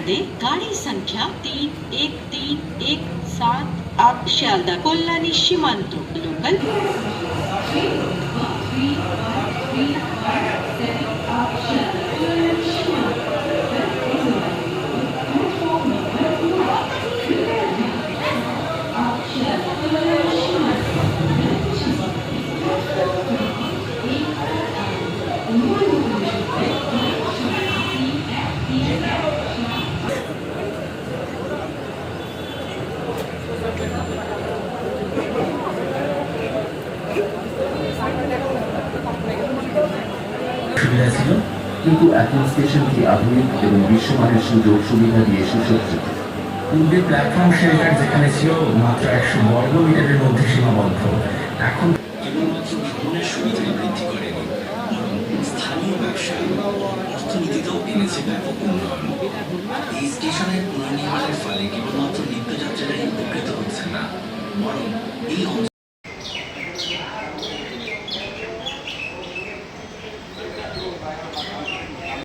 यादे गाड़ी संख्या 31317 শিয়ালদা কল্যাণী সীমান্ত লোকাল। সুবিধা ছিল, কিন্তু এখন স্টেশনটি আধুনিক এবং বিশ্বমানের সুযোগ সুবিধা দিয়ে সুসজ্জিত। পূর্বে প্ল্যাটফর্ম শেল্টার যেখানে ছিল মাত্র 100 বর্গ মিটারের মধ্যে সীমাবদ্ধ, এখন কেবলমাত্র ভ্রমণের সুবিধাই বৃদ্ধি করেনি, বরং স্থানীয় ব্যবসায় অর্থনীতিতেও এনেছে ব্যাপক উন্নয়ন। এই স্টেশনের পুনর্নির্মাণের ফলে কেবলমাত্র নিত্যযাত্রীরাই উপকৃত হচ্ছে না, বরং এই